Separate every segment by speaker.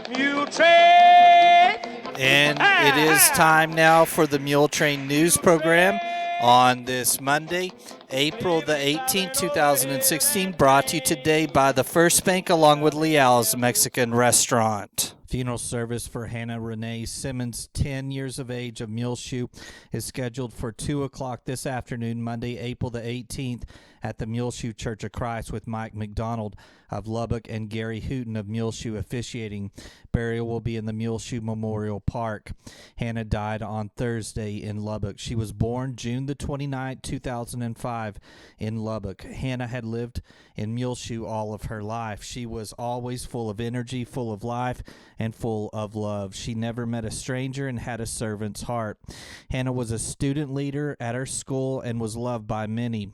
Speaker 1: Muletrain!
Speaker 2: And it is time now for the Muletrain News Program on this Monday, April the 18th, 2016, brought to you today by the First Bank along with Leal's Mexican Restaurant. Funeral service for Hannah Renee Simmons, 10 years of age, of Muleshoe, is scheduled for 2 o'clock this afternoon, Monday, April the 18th, at the Muleshoe Church of Christ, with Mike McDonald of Lubbock and Gary Hooten of Muleshoe officiating. Burial will be in the Muleshoe Memorial Park. Hannah died on Thursday in Lubbock. She was born June the 29th, 2005 in Lubbock. Hannah had lived in Muleshoe all of her life. She was always full of energy, full of life, and full of love. She never met a stranger and had a servant's heart. Hannah was a student leader at her school and was loved by many.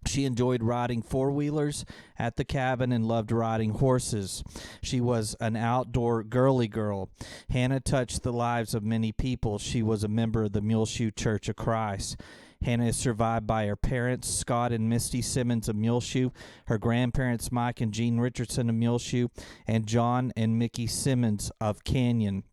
Speaker 2: She enjoyed riding four-wheelers at the cabin and loved riding horses. She was an outdoor girly girl. Hannah touched the lives of many people. She was a member of the Muleshoe Church of Christ. Hannah is survived by her parents, Scott and Misty Simmons of Muleshoe, her grandparents, Mike and Jean Richardson of Muleshoe, and John and Mickey Simmons of Canyon,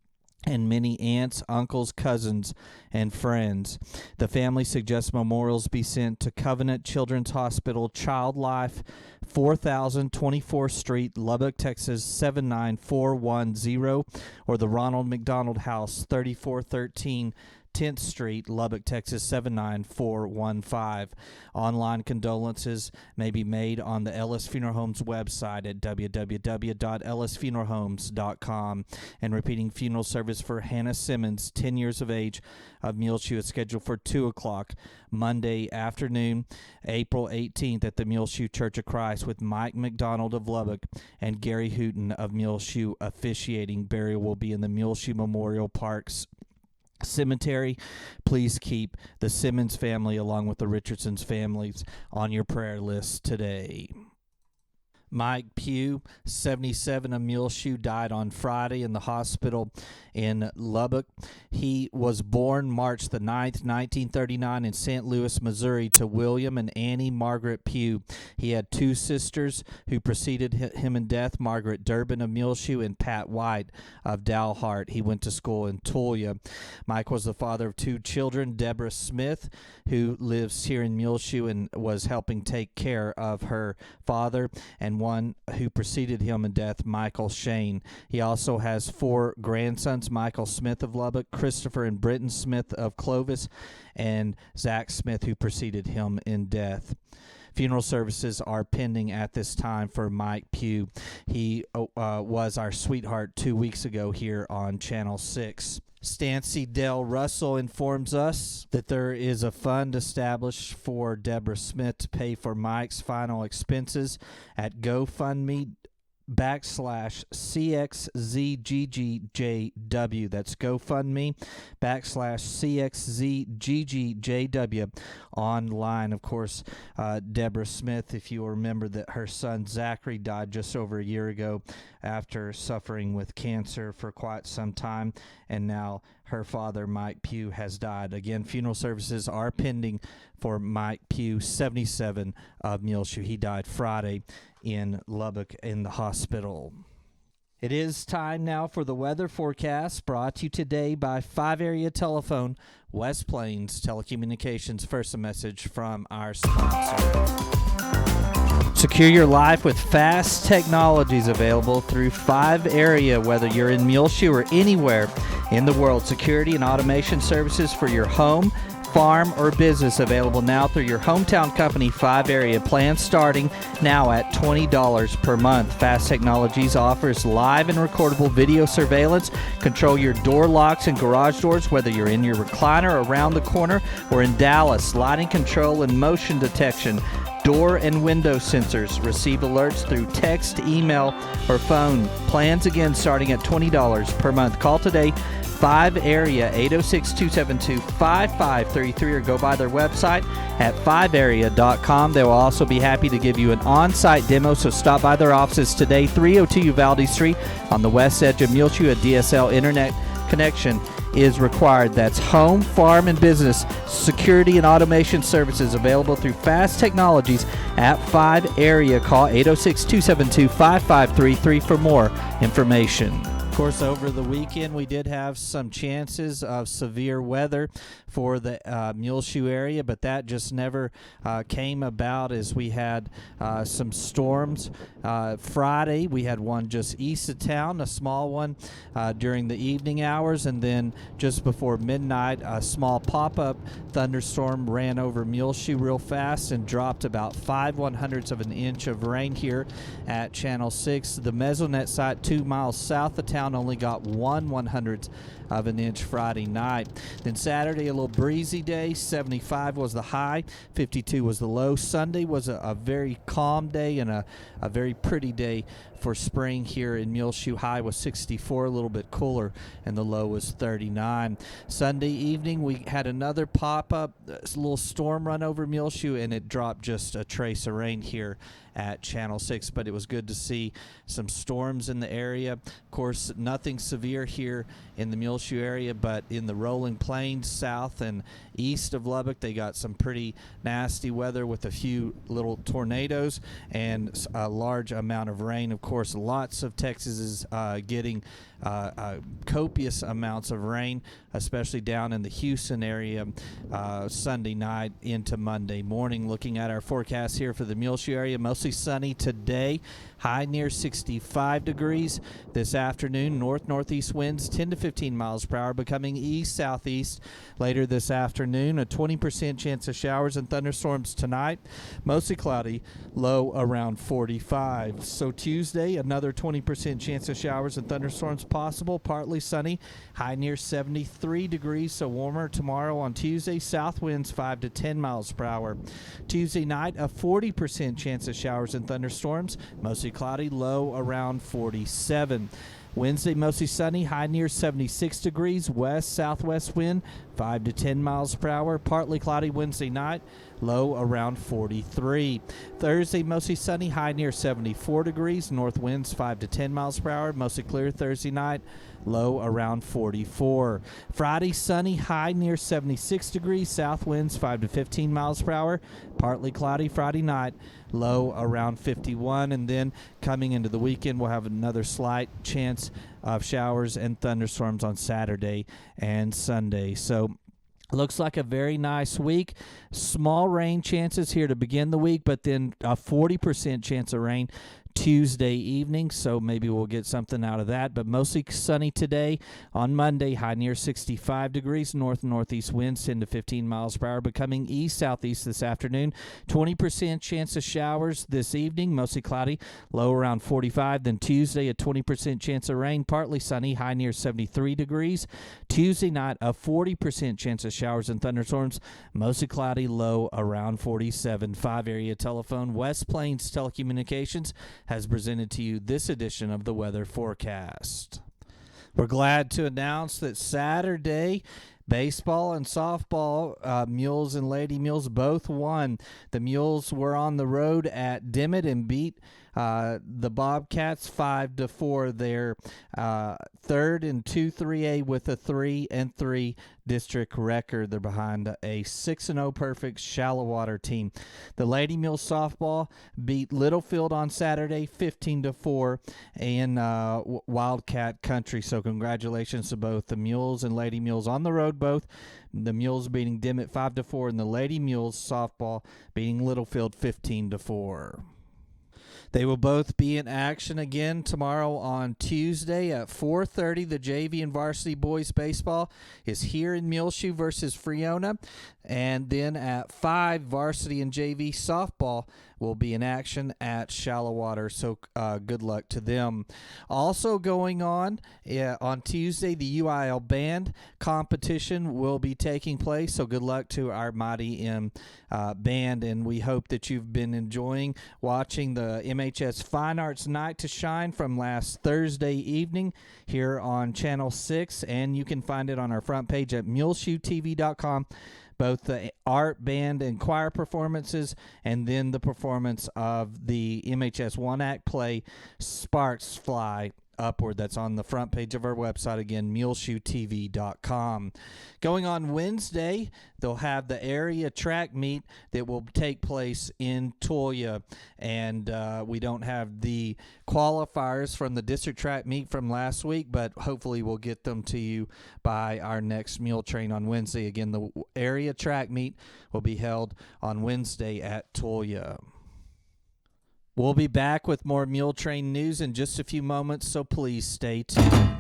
Speaker 2: and many aunts, uncles, cousins, and friends. The family suggests memorials be sent to Covenant Children's Hospital, Child Life, 4024th Street, Lubbock, Texas, 79410, or the Ronald McDonald House, 3413 10th Street, Lubbock, Texas, 79415. Online condolences may be made on the Ellis Funeral Homes website at www.ellisfuneralhomes.com. And repeating, funeral service for Hannah Simmons, 10 years of age, of Muleshoe, is scheduled for 2 o'clock Monday afternoon, April 18th, at the Muleshoe Church of Christ, with Mike McDonald of Lubbock and Gary Hooten of Muleshoe officiating. Burial will be in the Muleshoe Memorial Parks Cemetery. Please keep the Simmons family along with the Richardson's families on your prayer list today. Mike Pugh, 77, of Muleshoe, died on Friday in the hospital in Lubbock. He was born March the 9th, 1939 in St. Louis, Missouri, to William and Annie Margaret Pugh. He had two sisters who preceded him in death, Margaret Durbin of Muleshoe and Pat White of Dalhart. He went to school in Tulia. Mike was the father of two children, Deborah Smith, who lives here in Muleshoe and was helping take care of her father, and one who preceded him in death, Michael Shane. He also has four grandsons, Michael Smith of Lubbock, Christopher and Britton Smith of Clovis, and Zach Smith, who preceded him in death. Funeral services are pending at this time for Mike Pugh. He was our sweetheart 2 weeks ago here on Channel 6. Stancy Dell Russell informs us that there is a fund established for Deborah Smith to pay for Mike's final expenses at GoFundMe/CXZGGJW. That's GoFundMe/CXZGGJW. Online, of course, Deborah Smith, if you remember that her son Zachary died just over a year ago after suffering with cancer for quite some time, and now her father, Mike Pugh, has died. Again, funeral services are pending for Mike Pugh, 77, of Muleshoe. He died Friday in Lubbock in the hospital. It is time now for the weather forecast, brought to you today by 5 Area Telephone, West Plains Telecommunications. First, a message from our sponsor. Secure your life with fast technologies available through 5 Area. Whether you're in Muleshoe or anywhere in the world, security and automation services for your home, farm, or business available now through your hometown company, 5 Area. Plans starting now at $20 per month. Fast Technologies offers live and recordable video surveillance. Control your door locks and garage doors, whether you're in your recliner, around the corner, or in Dallas. Lighting control and motion detection. Door and window sensors. Receive alerts through text, email, or phone. Plans again starting at $20 per month. Call today, 5 Area, 806-272-5533, or go by their website at 5area.com. They will also be happy to give you an on-site demo, so stop by their offices today, 302 Uvalde Street on the west edge of Muleshoe. A DSL internet connection is required. That's home, farm, and business security and automation services available through Fast Technologies at 5 area. Call 806-272-5533 for more information. Of course, over the weekend, we did have some chances of severe weather for the Muleshoe area, but that just never came about as we had some storms. Friday, we had one just east of town, a small one during the evening hours, and then just before midnight, a small pop-up thunderstorm ran over Muleshoe real fast and dropped about 5/100ths of an inch of rain here at Channel 6. The Mesonet site 2 miles south of town only got 1/100th of an inch Friday night. Then Saturday, a little breezy day. 75 was the high, 52 was the low. Sunday was a very calm day and a very pretty day for spring here in Muleshoe. High was 64, a little bit cooler, and the low was 39. Sunday evening, we had another pop-up, little storm run over Muleshoe, and it dropped just a trace of rain here at Channel 6, but it was good to see some storms in the area. Of course, nothing severe here in the Muleshoe area, but in the rolling plains south and east of Lubbock, they got some pretty nasty weather with a few little tornadoes and a large amount of rain. Of course, lots of Texas is getting copious amounts of rain, especially down in the Houston area Sunday night into Monday morning. Looking at our forecast here for the Muleshoe area, mostly sunny today, high near 65 degrees. This afternoon, north-northeast winds 10 to 15 miles per hour, becoming east-southeast later this afternoon. A 20% chance of showers and thunderstorms tonight, mostly cloudy, low around 45. So Tuesday, another 20% chance of showers and thunderstorms possible, partly sunny, high near 73 degrees, so warmer tomorrow on Tuesday. South winds 5 to 10 miles per hour. Tuesday night, a 40% chance of showers and thunderstorms, mostly cloudy, low around 47. Wednesday, mostly sunny, high near 76 degrees, west-southwest wind 5 to 10 miles per hour, partly cloudy Wednesday night, low around 43. Thursday, mostly sunny, high near 74 degrees, north winds 5 to 10 miles per hour, mostly clear Thursday night, low around 44. Friday, sunny, high near 76 degrees, south winds 5 to 15 miles per hour, partly cloudy Friday night, low around 51. And then coming into the weekend, we'll have another slight chance of showers and thunderstorms on Saturday and Sunday. So looks like a very nice week. Small rain chances here to begin the week, but then a 40% chance of rain Tuesday evening, so maybe we'll get something out of that. But mostly sunny today. On Monday, high near 65 degrees, north-northeast winds 10 to 15 miles per hour, becoming east-southeast this afternoon. 20% chance of showers this evening, mostly cloudy, low around 45. Then Tuesday, a 20% chance of rain, partly sunny, high near 73 degrees. Tuesday night, a 40% chance of showers and thunderstorms, mostly cloudy, low around 47. 5 area telephone, West Plains Telecommunications, has presented to you this edition of the weather forecast. We're glad to announce that Saturday, baseball and softball, Mules and Lady Mules both won. The Mules were on the road at Dimmitt and beat the Bobcats 5-4. Their third in 2-3A with a 3-3 district record. They're behind a 6-0 perfect shallow water team. The Lady Mules softball beat Littlefield on Saturday 15-4 in Wildcat Country. So congratulations to both the Mules and Lady Mules on the road. Both the Mules beating Dimmitt 5-4 and the Lady Mules softball beating Littlefield 15-4. They will both be in action again tomorrow on Tuesday at 4:30. The JV and varsity boys baseball is here in Muleshoe versus Freona. And then at 5, varsity and JV softball will be in action at Shallow Water. So good luck to them. Also going on Tuesday, the UIL band competition will be taking place. So good luck to our Mighty M band. And we hope that you've been enjoying watching the MHS Fine Arts Night to Shine from last Thursday evening here on Channel 6. And you can find it on our front page at muleshoetv.com. Both the art, band, and choir performances, and then the performance of the MHS one-act play Sparks Fly upward. That's on the front page of our website, again, muleshoetv.com. Going on Wednesday, they'll have the area track meet that will take place in Toyah, and we don't have the qualifiers from the district track meet from last week, but hopefully we'll get them to you by our next Mule Train on Wednesday. Again, the area track meet will be held on Wednesday at Toyah. We'll be back with more Mule Train news in just a few moments, so please stay tuned.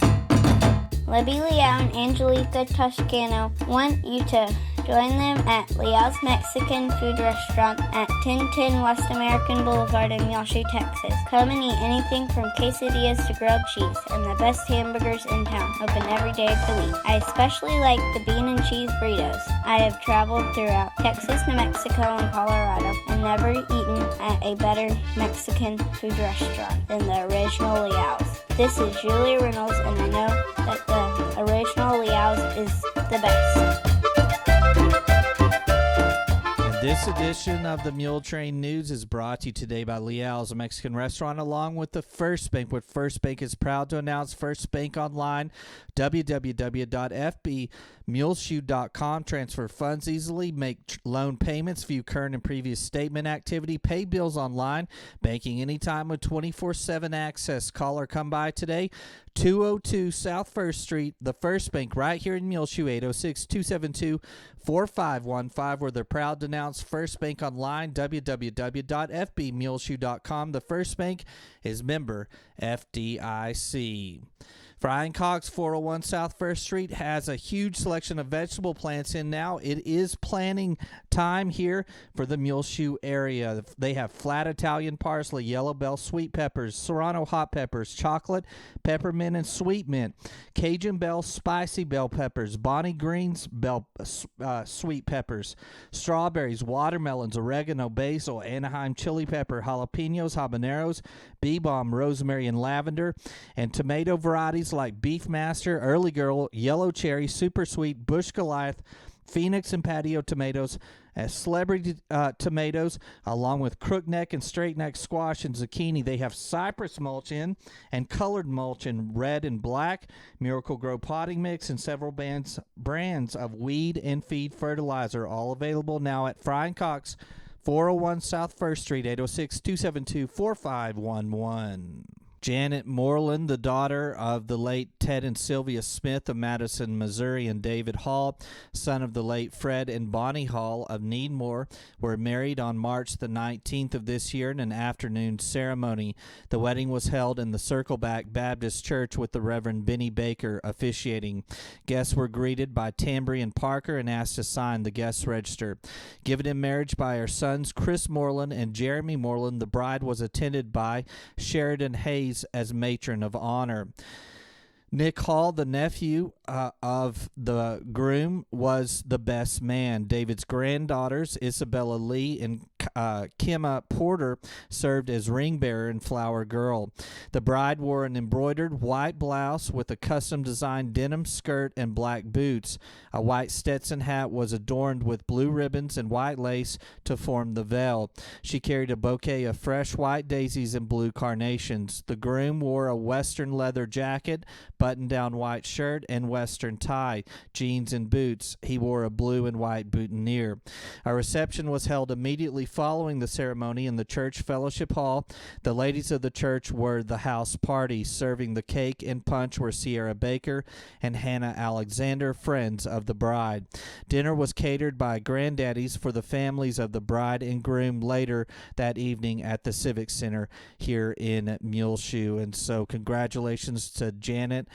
Speaker 1: Libby Liao and Angelica Toscano want you to join them at Liao's Mexican Food Restaurant at 1010 West American Boulevard in Muleshoe, Texas. Come and eat anything from quesadillas to grilled cheese and the best hamburgers in town, open every day of the week. I especially like the bean and cheese burritos. I have traveled throughout Texas, New Mexico, and Colorado and never eaten at a better Mexican food restaurant than the original Liao's. This is Julia Reynolds, and I know that the original Liao's is the best.
Speaker 2: This edition of the Mule Train News is brought to you today by Liao's, a Mexican restaurant, along with the First Bank. What First Bank is proud to announce, First Bank Online, www.fbmuleshoe.com. Transfer funds easily, make loan payments, view current and previous statement activity, pay bills online, banking anytime with 24/7 access. Call or come by today, 202 South First Street, the First Bank right here in Muleshoe, 806-272-4515, where they're proud to announce First Bank Online, www.fbmuleshoe.com. The First Bank is member FDIC. Frying Cogs, 401 South First Street, has a huge selection of vegetable plants in now. It is planting time here for the Muleshoe area. They have flat Italian parsley, yellow bell sweet peppers, serrano hot peppers, chocolate, peppermint, and sweet mint, Cajun bell, spicy bell peppers, Bonnie Green's bell sweet peppers, strawberries, watermelons, oregano, basil, Anaheim chili pepper, jalapenos, habaneros, bee balm, rosemary, and lavender, and tomato varieties like Beefmaster, Early Girl, Yellow Cherry, Super Sweet, Bush Goliath, Phoenix and Patio tomatoes, celebrity tomatoes, along with crookneck and straight neck squash and zucchini. They have cypress mulch in and colored mulch in red and black, Miracle Grow potting mix, and several brands of weed and feed fertilizer, all available now at Frying Cox, 401 South First Street, 806-272-4511. Janet Moreland, the daughter of the late Ted and Sylvia Smith of Madison, Missouri, and David Hall, son of the late Fred and Bonnie Hall of Needmore, were married on March the 19th of this year in an afternoon ceremony. The wedding was held in the Circleback Baptist Church with the Reverend Benny Baker officiating. Guests were greeted by Tambrian Parker and asked to sign the guest register. Given in marriage by her sons Chris Moreland and Jeremy Moreland, the bride was attended by Sheridan Hayes as matron of honor. Nick Hall, the nephew of the groom, was the best man. David's granddaughters, Isabella Lee and Kimma Porter, served as ring bearer and flower girl. The bride wore an embroidered white blouse with a custom-designed denim skirt and black boots. A white Stetson hat was adorned with blue ribbons and white lace to form the veil. She carried a bouquet of fresh white daisies and blue carnations. The groom wore a western leather jacket, button-down white shirt, and western tie, jeans, and boots. He wore a blue and white boutonniere. A reception was held immediately following the ceremony in the church fellowship hall. The ladies of the church were the house party. Serving the cake and punch were Sierra Baker and Hannah Alexander, friends of the bride. Dinner was catered by granddaddies for the families of the bride and groom later that evening at the Civic Center here in Muleshoe. And so congratulations to Janet,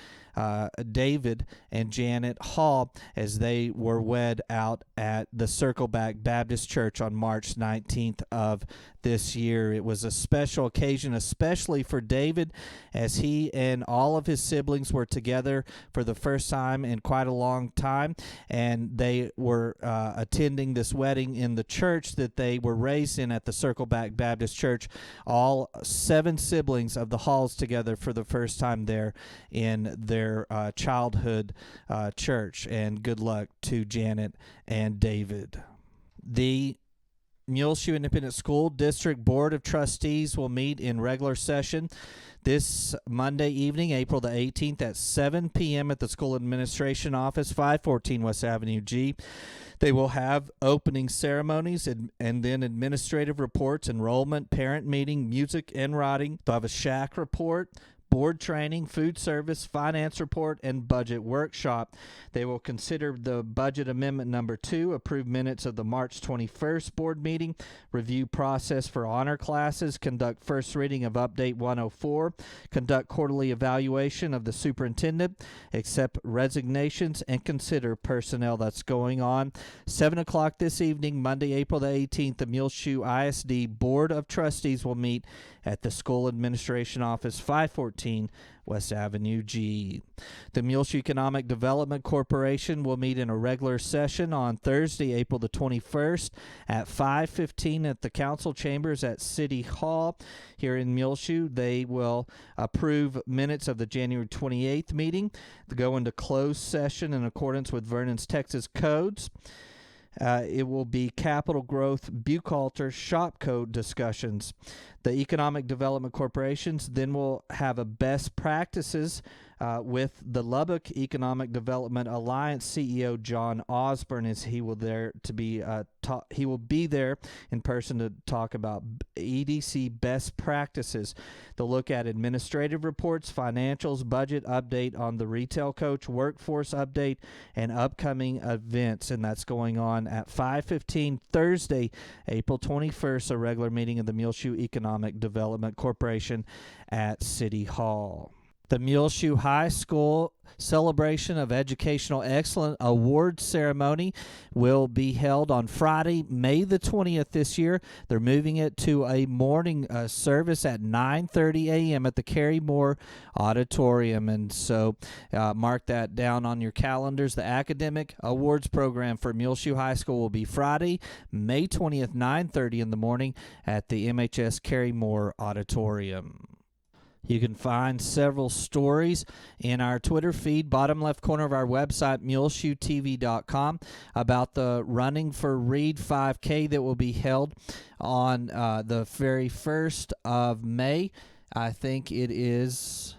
Speaker 2: David, and Janet Hall as they were wed out at the Circleback Baptist Church on March 19th of this year. It was a special occasion, especially for David, as he and all of his siblings were together for the first time in quite a long time, and they were attending this wedding in the church that they were raised in at the Circleback Baptist Church. All 7 siblings of the Halls together for the first time there in their childhood church. And good luck to Janet and David. The Muleshoe Independent School District Board of Trustees will meet in regular session this Monday evening, April the 18th at 7 p.m. at the School Administration Office, 514 West Avenue G. They will have opening ceremonies and then administrative reports, enrollment, parent meeting, music and writing. They'll have a shack report, board training, food service, finance report, and budget workshop. They will consider the budget amendment number 2, approve minutes of the March 21st board meeting, review process for honor classes, conduct first reading of Update 104, conduct quarterly evaluation of the superintendent, accept resignations, and consider personnel. That's going on 7 o'clock this evening, Monday, April the 18th. The Muleshoe ISD Board of Trustees will meet at the School Administration Office, 514 West Avenue G. The Muleshoe Economic Development Corporation will meet in a regular session on Thursday, April the 21st at 5:15 at the Council Chambers at City Hall here in Muleshoe. They will approve minutes of the January 28th meeting, to go into closed session in accordance with Vernon's Texas codes. It will be capital growth, Buchalter, shop code discussions. The Economic Development Corporations then will have a best practices with the Lubbock Economic Development Alliance CEO John Osborne, as he will he will be there in person to talk about EDC best practices. They'll look at administrative reports, financials, budget update on the retail coach, workforce update, and upcoming events, and that's going on at 5:15 Thursday, April 21st, a regular meeting of the Muleshoe Economic Development Corporation at City Hall. The Muleshoe High School Celebration of Educational Excellence Award Ceremony will be held on Friday, May the 20th this year. They're moving it to a morning service at 9:30 a.m. at the Carrie Moore Auditorium. And so mark that down on your calendars. The Academic Awards Program for Muleshoe High School will be Friday, May 20th, 9:30 in the morning at the MHS Carrie Moore Auditorium. You can find several stories in our Twitter feed, bottom left corner of our website, muleshoetv.com, about the Running for Reed 5K that will be held on the very 1st of May. I think it is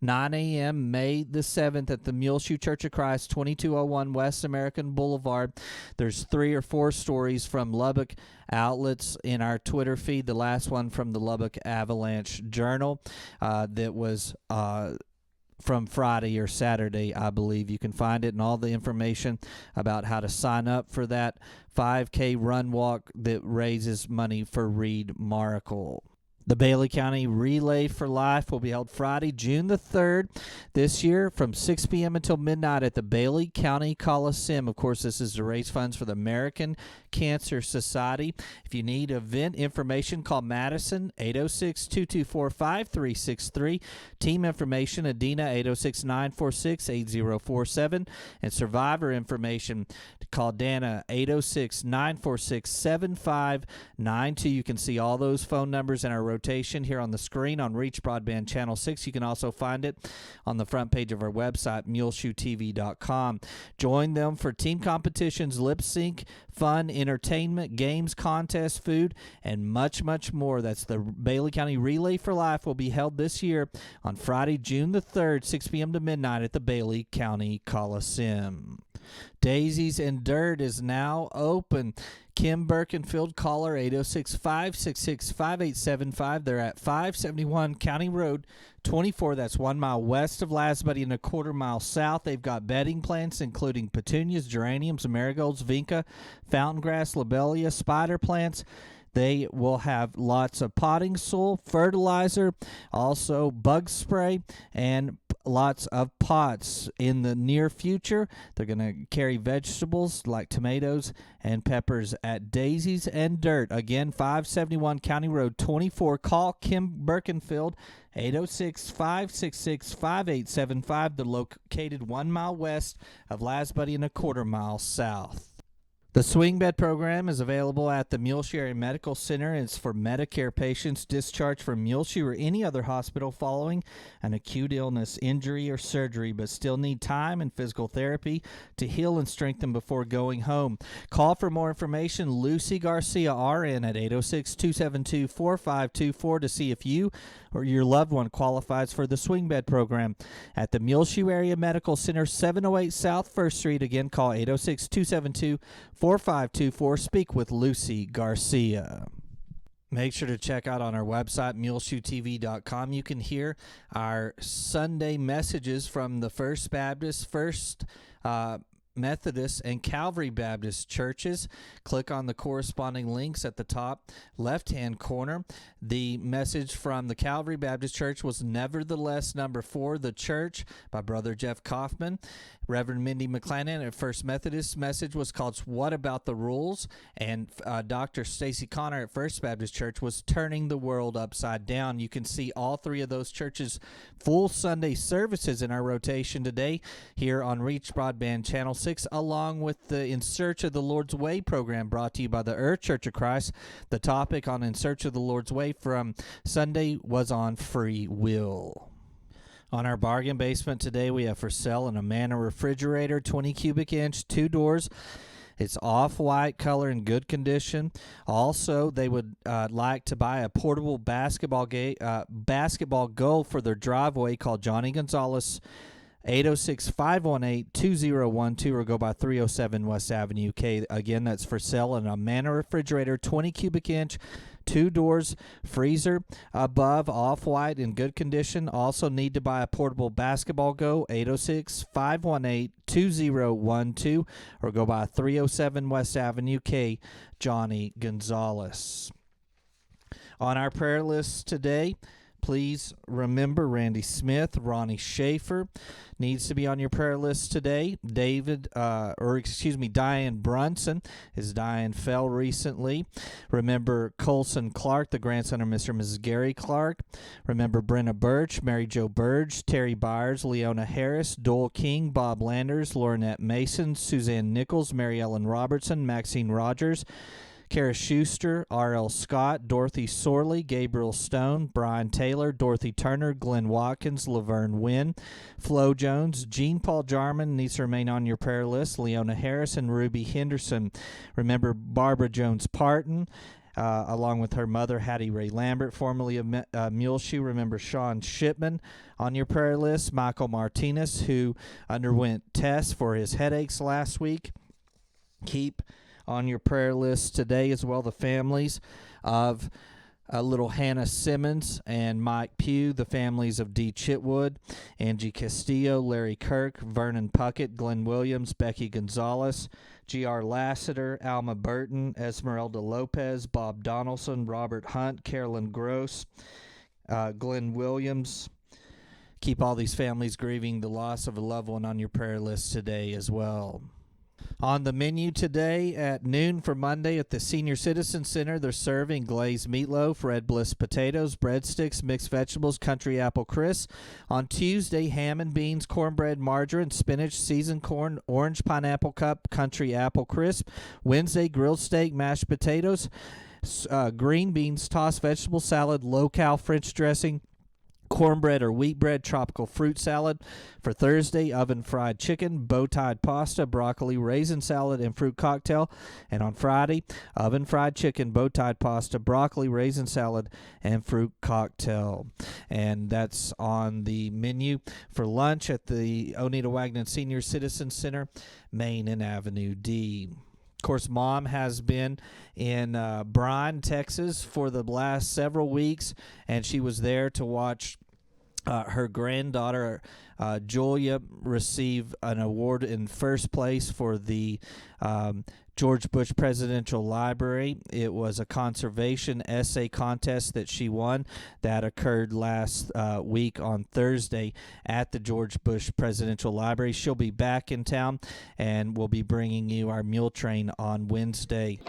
Speaker 2: 9 a.m. May the 7th at the Muleshoe Church of Christ, 2201 West American Boulevard. There's 3 or 4 stories from Lubbock outlets in our Twitter feed. The last one from the Lubbock Avalanche Journal that was from Friday or Saturday, I believe. You can find it and all the information about how to sign up for that 5K run walk that raises money for Reed Maracle. The Bailey County Relay for Life will be held Friday, June the 3rd this year from 6 p.m. until midnight at the Bailey County Coliseum. Of course, this is to raise funds for the American Cancer Society. If you need event information, call Madison 806-224-5363. Team information, Adina 806-946-8047. And survivor information, call Dana 806-946-7592. You can see all those phone numbers in our rotation here on the screen on Reach Broadband Channel 6. You can also find it on the front page of our website, muleshoetv.com. Join them for team competitions, lip sync, fun, entertainment, games, contests, food, and much, much more. That's the Bailey County Relay for Life will be held this year on Friday, June the 3rd, 6 p.m. to midnight at the Bailey County Coliseum. Daisies and Dirt is now open. Kim Birkenfield, caller 806-566-5875. They're at 571 County Road 24. That's 1 mile west of Lasbuddy and a quarter mile south. They've got bedding plants including petunias, geraniums, marigolds, vinca, fountain grass, lobelia, spider plants. They will have lots of potting soil, fertilizer, also bug spray, and lots of pots. In the near future, they're going to carry vegetables like tomatoes and peppers at Daisies and Dirt. Again, 571 County Road 24. Call Kim Birkenfield, 806-566-5875. They're located 1 mile west of Lasbuddy and a quarter mile south. The swing bed program is available at the Muleshoe Area Medical Center. It's for Medicare patients discharged from Muleshoe or any other hospital following an acute illness, injury, or surgery, but still need time and physical therapy to heal and strengthen before going home. Call for more information. Lucy Garcia, RN, at 806-272-4524 to see if you or your loved one qualifies for the swing bed program. At the Muleshoe Area Medical Center, 708 South 1st Street. Again, call 806-272-4524. Speak with Lucy Garcia. Make sure to check out on our website, muleshoetv.com. You can hear our Sunday messages from the First Baptist, First Methodist, and Calvary Baptist churches. Click on the corresponding links at the top left-hand corner. The message from the Calvary Baptist Church was Nevertheless Number 4, The Church, by Brother Jeff Kaufman. Reverend Mindy McClanahan at First Methodist message was called What About the Rules? And Dr. Stacy Connor at First Baptist Church was Turning the World Upside Down. You can see all three of those churches' full Sunday services in our rotation today here on Reach Broadband Channel 6, along with the In Search of the Lord's Way program brought to you by the Earth Church of Christ. The topic on In Search of the Lord's Way from Sunday was on free will. On our bargain basement today, we have for sale an Amana refrigerator, 20 cubic inch, 2 doors. It's off-white color in good condition. Also, they would like to buy a portable basketball goal for their driveway called Johnny Gonzalez. 806-518-2012 or go by 307 West Avenue K. Again, that's for sale, an Amana refrigerator, 20 cubic inch, 2 doors, freezer above, off-white in good condition. Also need to buy a portable basketball go, 806-518-2012 or go by 307 West Avenue K, Johnny Gonzalez. On our prayer list today, please remember Randy Smith, Ronnie Schaefer needs to be on your prayer list today. Diane Brunson. His Diane fell recently. Remember Colson Clark, the grandson of Mr. and Mrs. Gary Clark. Remember Brenna Birch, Mary Jo Burge, Terry Byers, Leona Harris, Dole King, Bob Landers, Laurinette Mason, Suzanne Nichols, Mary Ellen Robertson, Maxine Rogers, Kara Schuster, R.L. Scott, Dorothy Sorley, Gabriel Stone, Brian Taylor, Dorothy Turner, Glenn Watkins, Laverne Wynn, Flo Jones, Jean Paul Jarman needs to remain on your prayer list, Leona Harris, and Ruby Henderson. Remember Barbara Jones Parton, along with her mother, Hattie Ray Lambert, formerly of Muleshoe. Remember Sean Shipman on your prayer list, Michael Martinez, who underwent tests for his headaches last week. Keep on your prayer list today as well the families of little Hannah Simmons and Mike Pugh, the families of Dee Chitwood, Angie Castillo, Larry Kirk, Vernon Puckett, Glenn Williams, Becky Gonzalez, G.R. Lassiter, Alma Burton, Esmeralda Lopez, Bob Donaldson, Robert Hunt, Carolyn Gross, Glenn Williams. Keep all these families grieving the loss of a loved one on your prayer list today as well. On the menu today at noon for Monday at the Senior Citizen Center, they're serving glazed meatloaf, Red Bliss potatoes, breadsticks, mixed vegetables, country apple crisp. On Tuesday, ham and beans, cornbread, margarine, spinach, seasoned corn, orange pineapple cup, country apple crisp. Wednesday, grilled steak, mashed potatoes, green beans, tossed vegetable salad, low-cal French dressing, cornbread or wheat bread, tropical fruit salad. For Thursday, oven fried chicken, bow-tied pasta, broccoli, raisin salad, and fruit cocktail. And on Friday, oven fried chicken, bow-tied pasta, broccoli, raisin salad, and fruit cocktail. And that's on the menu for lunch at the Oneida Wagner Senior Citizen Center, Main and Avenue D. Of course, Mom has been in Bryan, Texas for the last several weeks, and she was there to watch her granddaughter, Julia, receive an award in first place for the George Bush Presidential Library. It was a conservation essay contest that she won that occurred last week on Thursday at the George Bush Presidential Library. She'll be back in town, and we'll be bringing you our Muletrain on Wednesday.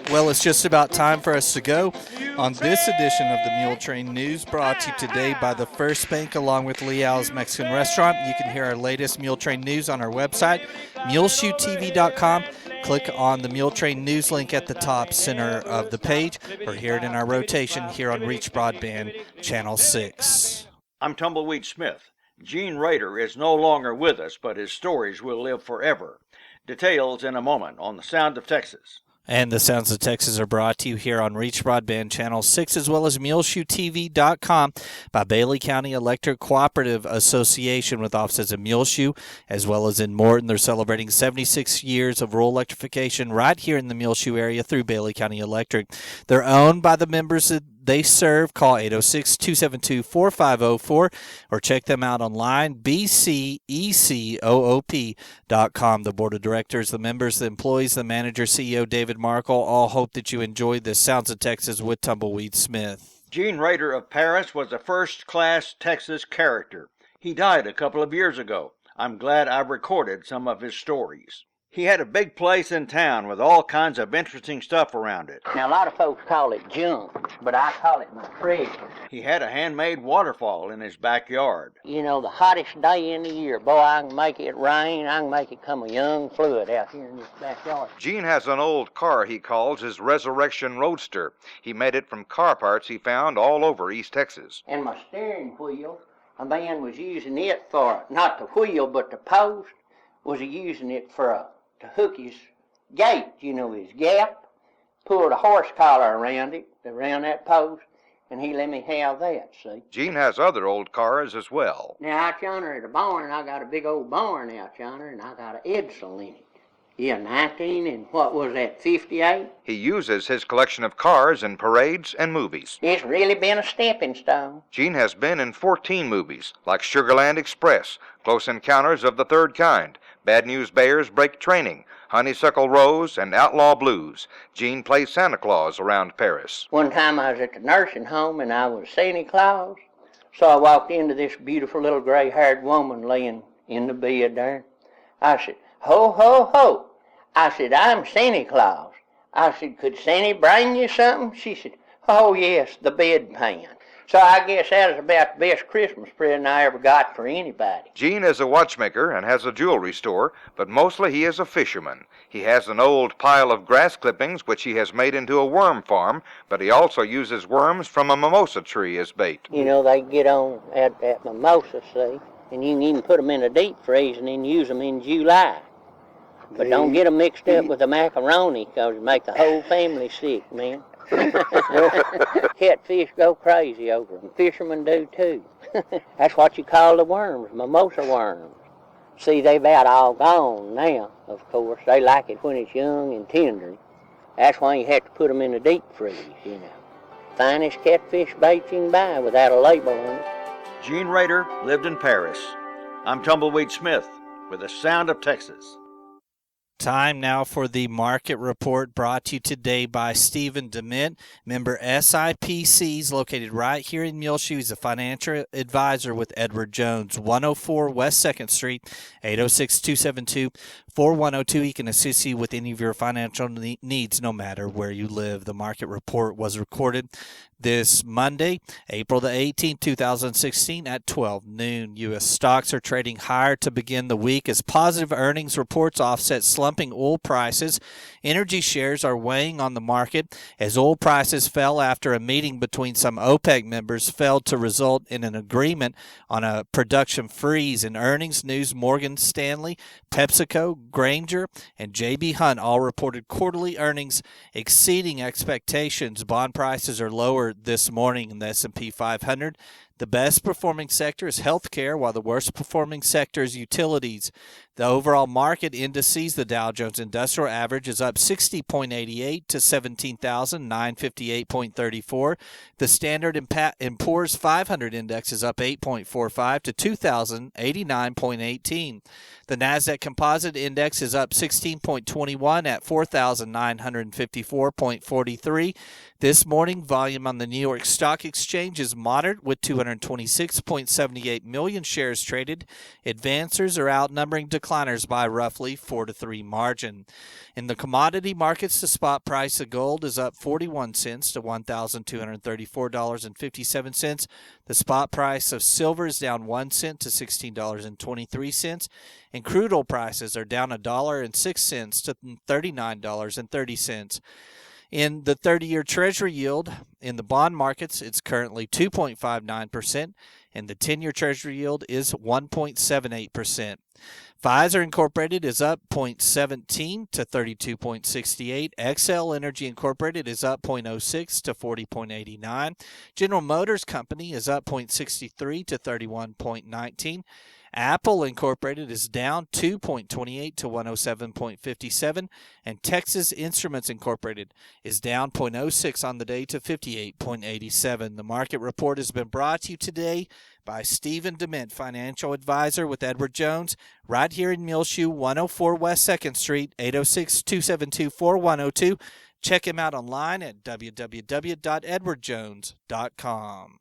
Speaker 2: Well, it's just about time for us to go. On this edition of the Mule Train News, brought to you today by the First Bank along with Leal's Mexican Restaurant. You can hear our latest Mule Train News on our website, muleshoetv.com. Click on the Mule Train News link at the top center of the page, or hear it in our rotation here on Reach Broadband, Channel 6.
Speaker 3: I'm Tumbleweed Smith. Gene Rader is no longer with us, but his stories will live forever. Details in a moment on The Sound of Texas.
Speaker 2: And the Sounds of Texas are brought to you here on Reach Broadband Channel 6, as well as MuleshoeTV.com by Bailey County Electric Cooperative Association, with offices in Muleshoe as well as in Morton. They're celebrating 76 years of rural electrification right here in the Muleshoe area through Bailey County Electric. They're owned by the members that they serve. Call 806-272-4504 or check them out online, bcecoop.com. The board of directors, the members, the employees, the manager, CEO David Markle, all hope that you enjoy the Sounds of Texas with Tumbleweed Smith.
Speaker 3: Gene Rader of Paris was a first-class Texas character. He died a couple of years ago. I'm glad I recorded some of his stories. He had a big place in town with all kinds of interesting stuff around it.
Speaker 4: Now, a lot of folks call it junk, but I call it my treasure.
Speaker 3: He had a handmade waterfall in his backyard.
Speaker 4: You know, the hottest day in the year, boy, I can make it rain, I can make it come a young flood out here in this backyard.
Speaker 5: Gene has an old car he calls his Resurrection Roadster. He made it from car parts he found all over East Texas.
Speaker 4: And my steering wheel, a man was using it for, not the wheel, but the post, was using it for to hook his gate, you know, his gap, pulled a horse collar around it, around that post, and he let me have that, see.
Speaker 5: Gene has other old cars as well.
Speaker 4: Now, out yonder at the barn, I got a big old barn out yonder, and I got an Edsel in it. Yeah, 19 and what was that, 58?
Speaker 5: He uses his collection of cars in parades and movies.
Speaker 4: It's really been a stepping stone.
Speaker 5: Gene has been in 14 movies, like Sugarland Express, Close Encounters of the Third Kind, Bad News Bears Break Training, Honeysuckle Rose, and Outlaw Blues. Gene plays Santa Claus around Paris.
Speaker 4: One time I was at the nursing home and I was Santa Claus. So I walked into this beautiful little gray-haired woman laying in the bed there. I said, "Ho, ho, ho." I said, "I'm Santa Claus." I said, "Could Santa bring you something?" She said, "Oh, yes, the bedpan." So I guess that is about the best Christmas present I ever got for anybody.
Speaker 5: Gene is a watchmaker and has a jewelry store, but mostly he is a fisherman. He has an old pile of grass clippings which he has made into a worm farm, but he also uses worms from a mimosa tree as bait.
Speaker 4: You know, they get on at mimosa, see, and you can even put them in a deep freeze and then use them in July. But don't get them mixed up with the macaroni, because it make the whole family sick, man. Catfish go crazy over them. Fishermen do too. That's what you call the worms, mimosa worms. See, they about all gone now, of course. They like it when it's young and tender. That's why you have to put them in a deep freeze, you know. Finest catfish bait you can buy without a label on it.
Speaker 3: Gene Rader lived in Paris. I'm Tumbleweed Smith with The Sound of Texas.
Speaker 2: Time now for the market report, brought to you today by Stephen DeMint, member SIPCs, located right here in Muleshoe. He's a financial advisor with Edward Jones, 104 West 2nd Street, 806-272-4102. He can assist you with any of your financial needs, no matter where you live. The market report was recorded this Monday, April the 18th, 2016 at 12 noon. U.S. stocks are trading higher to begin the week as positive earnings reports offset slumping oil prices. Energy shares are weighing on the market as oil prices fell after a meeting between some OPEC members failed to result in an agreement on a production freeze. In earnings news, Morgan Stanley, PepsiCo, Grainger, and J.B. Hunt all reported quarterly earnings exceeding expectations. Bond prices are lower this morning in the S&P 500. The best performing sector is healthcare, while the worst performing sector is utilities. The overall market indices, the Dow Jones Industrial Average is up 60.88 to 17,958.34. The Standard & Poor's 500 Index is up 8.45 to 2,089.18. The Nasdaq Composite Index is up 16.21 at 4,954.43. This morning, volume on the New York Stock Exchange is moderate with 200 226.78 million shares traded. Advancers are outnumbering decliners by roughly 4-3 margin. In the commodity markets, the spot price of gold is up 41 cents to $1,234.57. The spot price of silver is down 1 cent to $16.23, and crude oil prices are down $1.06 to $39.30. In the 30-year Treasury yield in the bond markets, it's currently 2.59%, and the 10-year Treasury yield is 1.78%. Pfizer Incorporated is up 0.17 to 32.68. XL Energy Incorporated is up 0.06 to 40.89. General Motors Company is up 0.63 to 31.19. Apple Incorporated is down 2.28 to 107.57, and Texas Instruments Incorporated is down 0.06 on the day to 58.87. The market report has been brought to you today by Stephen DeMint, financial advisor with Edward Jones, right here in Muleshoe, 104 West 2nd Street, 806-272-4102. Check him out online at www.edwardjones.com.